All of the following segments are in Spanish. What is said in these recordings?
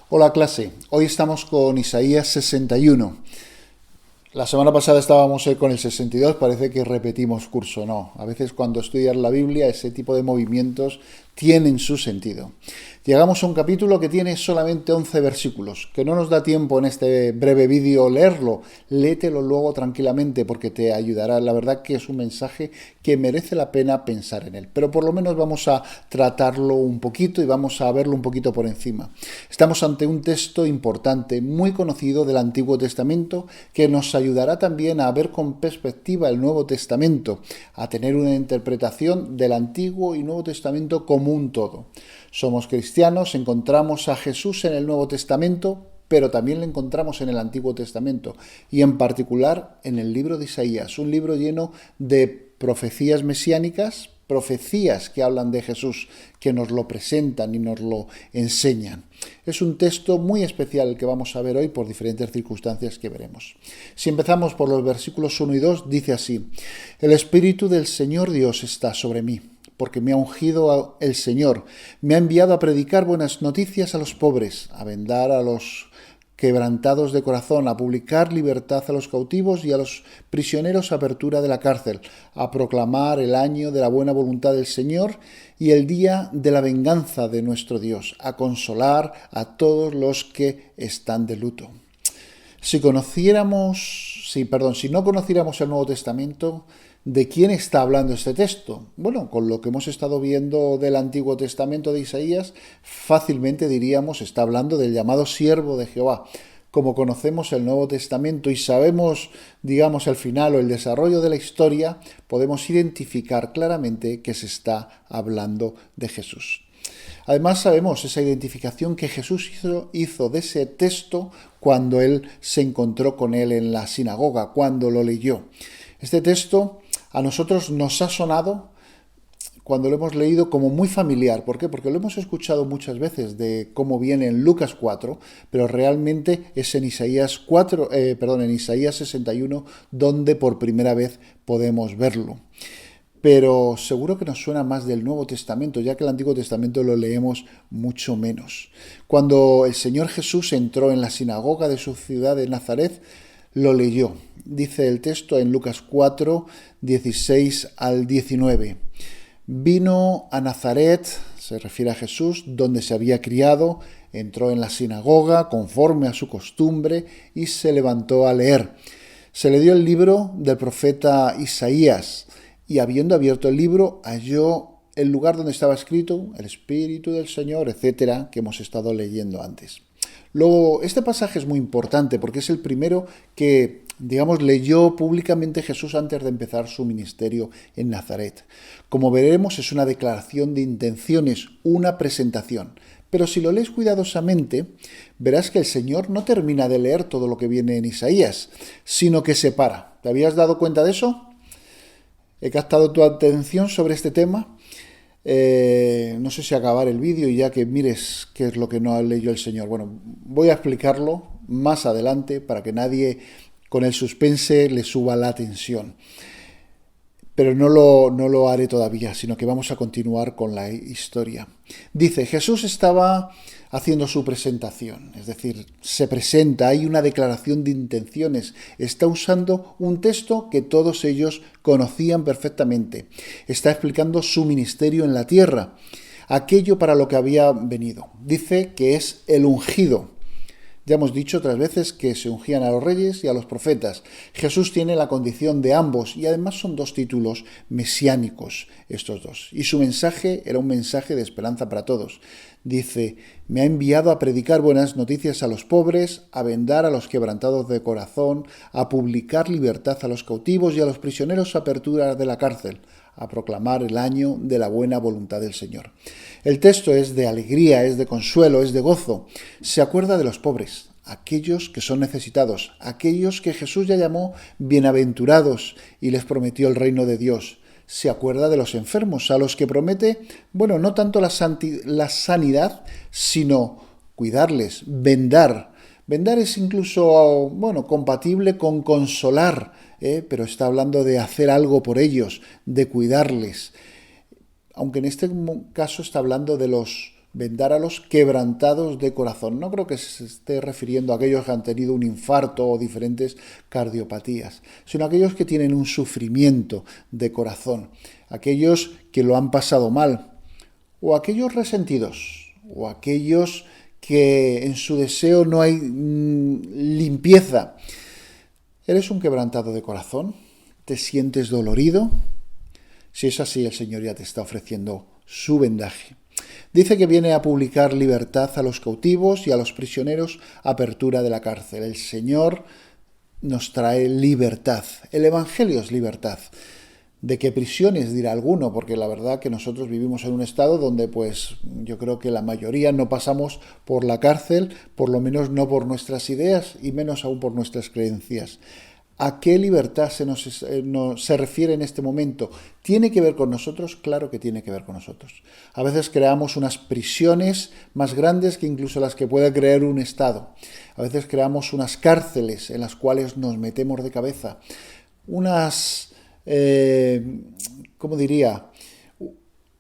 Hola clase, hoy estamos con Isaías 61. La semana pasada estábamos con el 62, parece que repetimos curso, no. A veces cuando estudias la Biblia ese tipo de movimientos tienen su sentido. Llegamos a un capítulo que tiene solamente 11 versículos, que no nos da tiempo en este breve vídeo leerlo. Léetelo luego tranquilamente porque te ayudará. La verdad que es un mensaje que merece la pena pensar en él. Pero por lo menos vamos a tratarlo un poquito y vamos a verlo un poquito por encima. Estamos ante un texto importante, muy conocido del Antiguo Testamento, que nos ayudará también a ver con perspectiva el Nuevo Testamento, a tener una interpretación del Antiguo y Nuevo Testamento como un todo. Somos cristianos, encontramos a Jesús en el Nuevo Testamento, pero también le encontramos en el Antiguo Testamento y en particular en el libro de Isaías, un libro lleno de profecías mesiánicas, profecías que hablan de Jesús, que nos lo presentan y nos lo enseñan. Es un texto muy especial el que vamos a ver hoy por diferentes circunstancias que veremos. Si empezamos por los versículos 1 y 2, dice así: El Espíritu del Señor Dios está sobre mí, porque me ha ungido el Señor, me ha enviado a predicar buenas noticias a los pobres, a vendar a los quebrantados de corazón, a publicar libertad a los cautivos y a los prisioneros apertura de la cárcel, a proclamar el año de la buena voluntad del Señor y el día de la venganza de nuestro Dios, a consolar a todos los que están de luto. Si no conociéramos el Nuevo Testamento, ¿de quién está hablando este texto? Bueno, con lo que hemos estado viendo del Antiguo Testamento de Isaías, fácilmente diríamos está hablando del llamado siervo de Jehová. Como conocemos el Nuevo Testamento y sabemos, digamos, el final o el desarrollo de la historia, podemos identificar claramente que se está hablando de Jesús. Además sabemos esa identificación que Jesús hizo de ese texto cuando él se encontró con él en la sinagoga, cuando lo leyó. Este texto a nosotros nos ha sonado cuando lo hemos leído como muy familiar. ¿Por qué? Porque lo hemos escuchado muchas veces de cómo viene en Lucas 4, pero realmente es en Isaías 61 donde por primera vez podemos verlo. Pero seguro que nos suena más del Nuevo Testamento, ya que el Antiguo Testamento lo leemos mucho menos. Cuando el Señor Jesús entró en la sinagoga de su ciudad de Nazaret, lo leyó. Dice el texto en Lucas 4, 16 al 19. Vino a Nazaret, se refiere a Jesús, donde se había criado, entró en la sinagoga conforme a su costumbre y se levantó a leer. Se le dio el libro del profeta Isaías y habiendo abierto el libro halló el lugar donde estaba escrito el Espíritu del Señor, etcétera, que hemos estado leyendo antes. Luego, este pasaje es muy importante porque es el primero que, digamos, leyó públicamente Jesús antes de empezar su ministerio en Nazaret. Como veremos, es una declaración de intenciones, una presentación. Pero si lo lees cuidadosamente, verás que el Señor no termina de leer todo lo que viene en Isaías, sino que se para. ¿Te habías dado cuenta de eso? ¿He captado tu atención sobre este tema? No sé si acabar el vídeo y ya que mires qué es lo que no leyó el Señor. Bueno, voy a explicarlo más adelante para que nadie con el suspense le suba la tensión. Pero no lo haré todavía, sino que vamos a continuar con la historia. Dice, Jesús estaba haciendo su presentación, es decir, se presenta, hay una declaración de intenciones, está usando un texto que todos ellos conocían perfectamente, está explicando su ministerio en la tierra, aquello para lo que había venido. Dice que es el ungido. Ya hemos dicho otras veces que se ungían a los reyes y a los profetas. Jesús tiene la condición de ambos y además son dos títulos mesiánicos estos dos. Y su mensaje era un mensaje de esperanza para todos. Dice, me ha enviado a predicar buenas noticias a los pobres, a vendar a los quebrantados de corazón, a publicar libertad a los cautivos y a los prisioneros apertura de la cárcel, a proclamar el año de la buena voluntad del Señor. El texto es de alegría, es de consuelo, es de gozo. Se acuerda de los pobres, aquellos que son necesitados, aquellos que Jesús ya llamó bienaventurados y les prometió el reino de Dios. Se acuerda de los enfermos, a los que promete, bueno, no tanto la sanidad, sino cuidarles, vendar. Vendar es incluso, bueno, compatible con consolar, pero está hablando de hacer algo por ellos, de cuidarles. Aunque en este caso está hablando de los vendar a los quebrantados de corazón. No creo que se esté refiriendo a aquellos que han tenido un infarto o diferentes cardiopatías, sino a aquellos que tienen un sufrimiento de corazón, aquellos que lo han pasado mal, o aquellos resentidos, o aquellos que en su deseo no hay limpieza. ¿Eres un quebrantado de corazón? ¿Te sientes dolorido? Si es así, el Señor ya te está ofreciendo su vendaje. Dice que viene a publicar libertad a los cautivos y a los prisioneros, apertura de la cárcel. El Señor nos trae libertad. El Evangelio es libertad. ¿De qué prisiones? Dirá alguno, porque la verdad que nosotros vivimos en un estado donde pues yo creo que la mayoría no pasamos por la cárcel, por lo menos no por nuestras ideas y menos aún por nuestras creencias. ¿A qué libertad se refiere en este momento? ¿Tiene que ver con nosotros? Claro que tiene que ver con nosotros. A veces creamos unas prisiones más grandes que incluso las que puede crear un Estado. A veces creamos unas cárceles en las cuales nos metemos de cabeza. Unas, ¿cómo diría?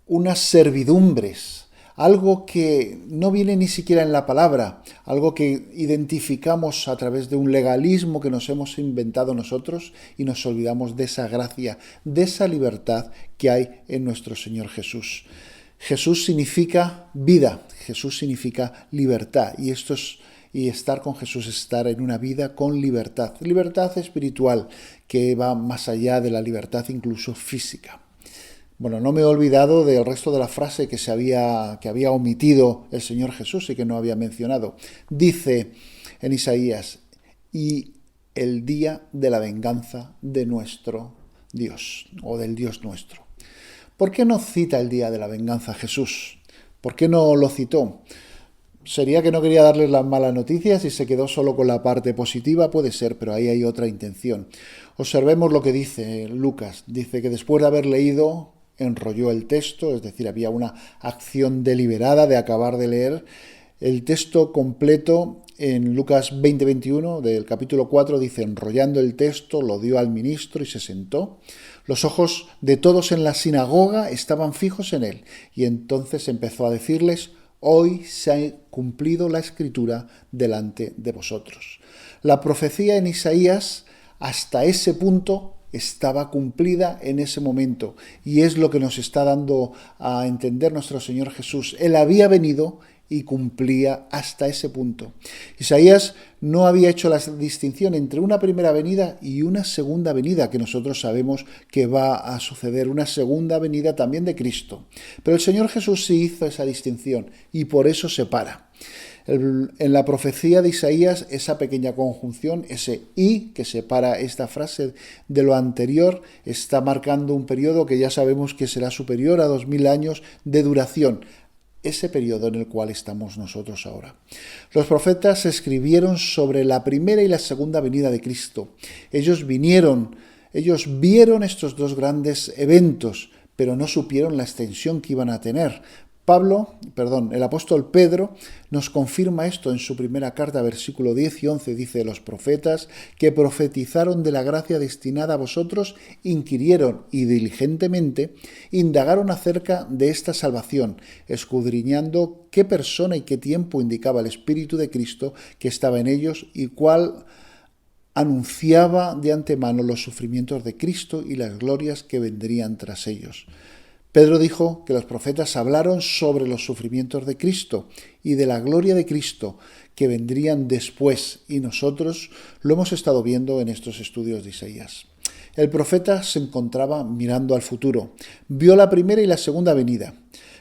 Unas servidumbres. Algo que no viene ni siquiera en la palabra, algo que identificamos a través de un legalismo que nos hemos inventado nosotros y nos olvidamos de esa gracia, de esa libertad que hay en nuestro Señor Jesús. Jesús significa vida, Jesús significa libertad y estar con Jesús es estar en una vida con libertad, libertad espiritual que va más allá de la libertad incluso física. Bueno, no me he olvidado del resto de la frase que había omitido el Señor Jesús y que no había mencionado. Dice en Isaías, y el día de la venganza de nuestro Dios, o del Dios nuestro. ¿Por qué no cita el día de la venganza Jesús? ¿Por qué no lo citó? ¿Sería que no quería darles las malas noticias y se quedó solo con la parte positiva? Puede ser, pero ahí hay otra intención. Observemos lo que dice Lucas. Dice que después de haber leído, enrolló el texto, es decir, había una acción deliberada de acabar de leer el texto completo. En Lucas 20:21 del capítulo 4 dice, enrollando el texto, lo dio al ministro y se sentó. Los ojos de todos en la sinagoga estaban fijos en él, y entonces empezó a decirles, hoy se ha cumplido la escritura delante de vosotros. La profecía en Isaías hasta ese punto estaba cumplida en ese momento, y es lo que nos está dando a entender nuestro Señor Jesús. Él había venido y cumplía hasta ese punto. Isaías no había hecho la distinción entre una primera venida y una segunda venida, que nosotros sabemos que va a suceder, una segunda venida también de Cristo. Pero el Señor Jesús sí hizo esa distinción y por eso separa. En la profecía de Isaías, esa pequeña conjunción, ese y que separa esta frase de lo anterior, está marcando un periodo que ya sabemos que será superior a 2000 años de duración, ese periodo en el cual estamos nosotros ahora. Los profetas escribieron sobre la primera y la segunda venida de Cristo. Ellos vieron estos dos grandes eventos, pero no supieron la extensión que iban a tener. El apóstol Pedro nos confirma esto en su primera carta, versículo 10 y 11, dice, los profetas que profetizaron de la gracia destinada a vosotros inquirieron y diligentemente indagaron acerca de esta salvación, escudriñando qué persona y qué tiempo indicaba el Espíritu de Cristo que estaba en ellos y cuál anunciaba de antemano los sufrimientos de Cristo y las glorias que vendrían tras ellos. Pedro dijo que los profetas hablaron sobre los sufrimientos de Cristo y de la gloria de Cristo que vendrían después, y nosotros lo hemos estado viendo en estos estudios de Isaías. El profeta se encontraba mirando al futuro, vio la primera y la segunda venida.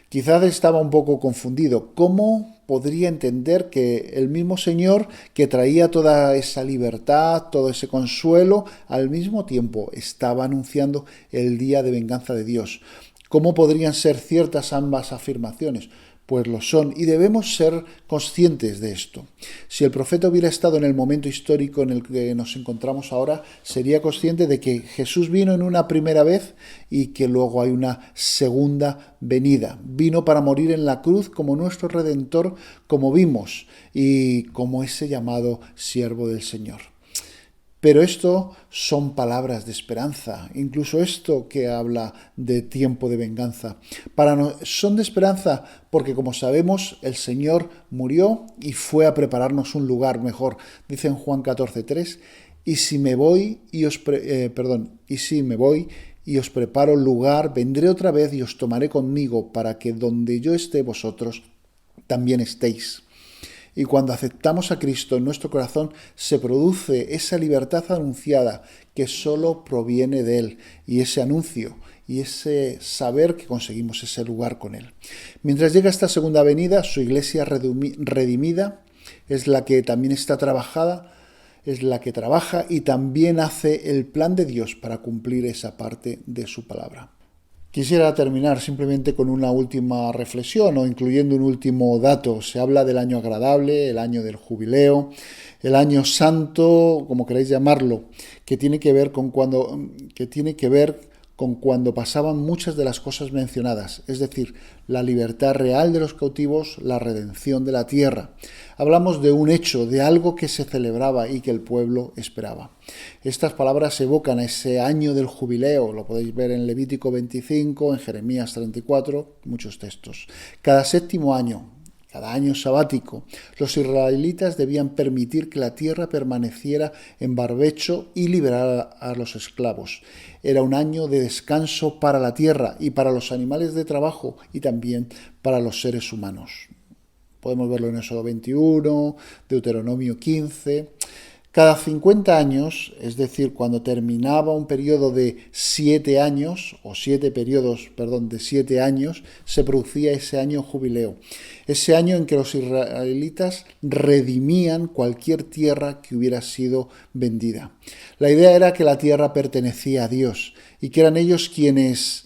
Quizás estaba un poco confundido. ¿Cómo podría entender que el mismo Señor que traía toda esa libertad, todo ese consuelo, al mismo tiempo estaba anunciando el día de venganza de Dios? ¿Cómo podrían ser ciertas ambas afirmaciones? Pues lo son y debemos ser conscientes de esto. Si el profeta hubiera estado en el momento histórico en el que nos encontramos ahora, sería consciente de que Jesús vino en una primera vez y que luego hay una segunda venida. Vino para morir en la cruz como nuestro Redentor, como vimos, y como ese llamado siervo del Señor. Pero esto son palabras de esperanza, incluso esto que habla de tiempo de venganza. Son de esperanza porque, como sabemos, el Señor murió y fue a prepararnos un lugar mejor. Dice en Juan 14:3, y si me voy y os preparo lugar, vendré otra vez y os tomaré conmigo para que donde yo esté vosotros también estéis. Y cuando aceptamos a Cristo en nuestro corazón, se produce esa libertad anunciada que solo proviene de Él, y ese anuncio y ese saber que conseguimos ese lugar con Él. Mientras llega esta segunda venida, su iglesia redimida es la que también está trabajada, es la que trabaja y también hace el plan de Dios para cumplir esa parte de su palabra. Quisiera terminar simplemente con una última reflexión o incluyendo un último dato. Se habla del año agradable, el año del jubileo, el año santo, como queráis llamarlo, que tiene que ver con cuando pasaban muchas de las cosas mencionadas, es decir, la libertad real de los cautivos, la redención de la tierra. Hablamos de un hecho, de algo que se celebraba y que el pueblo esperaba. Estas palabras evocan ese año del jubileo, lo podéis ver en Levítico 25, en Jeremías 34, muchos textos. Cada año sabático, los israelitas debían permitir que la tierra permaneciera en barbecho y liberar a los esclavos. Era un año de descanso para la tierra y para los animales de trabajo y también para los seres humanos. Podemos verlo en Éxodo 21, Deuteronomio 15. Cada 50 años, es decir, cuando terminaba un periodo de 7 años, o 7 periodos, de 7 años, se producía ese año jubileo. Ese año en que los israelitas redimían cualquier tierra que hubiera sido vendida. La idea era que la tierra pertenecía a Dios y que eran ellos quienes,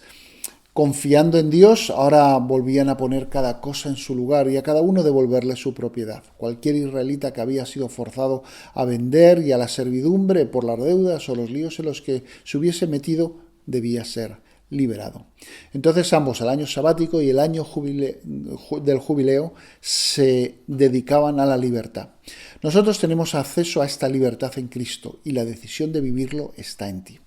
confiando en Dios, ahora volvían a poner cada cosa en su lugar y a cada uno devolverle su propiedad. Cualquier israelita que había sido forzado a vender y a la servidumbre por las deudas o los líos en los que se hubiese metido debía ser liberado. Entonces ambos, el año sabático y el año del jubileo, se dedicaban a la libertad. Nosotros tenemos acceso a esta libertad en Cristo y la decisión de vivirlo está en ti.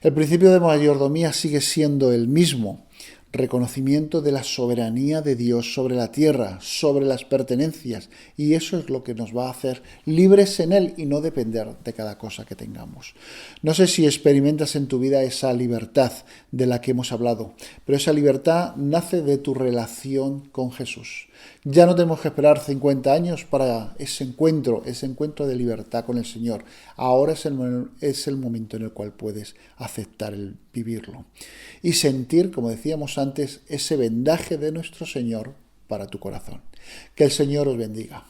El principio de mayordomía sigue siendo el mismo: reconocimiento de la soberanía de Dios sobre la tierra, sobre las pertenencias, y eso es lo que nos va a hacer libres en Él y no depender de cada cosa que tengamos. No sé si experimentas en tu vida esa libertad de la que hemos hablado, pero esa libertad nace de tu relación con Jesús. Ya no tenemos que esperar 50 años para ese encuentro de libertad con el Señor. Ahora es el momento en el cual puedes aceptar el vivirlo y sentir, como decíamos antes, ese vendaje de nuestro Señor para tu corazón. Que el Señor os bendiga.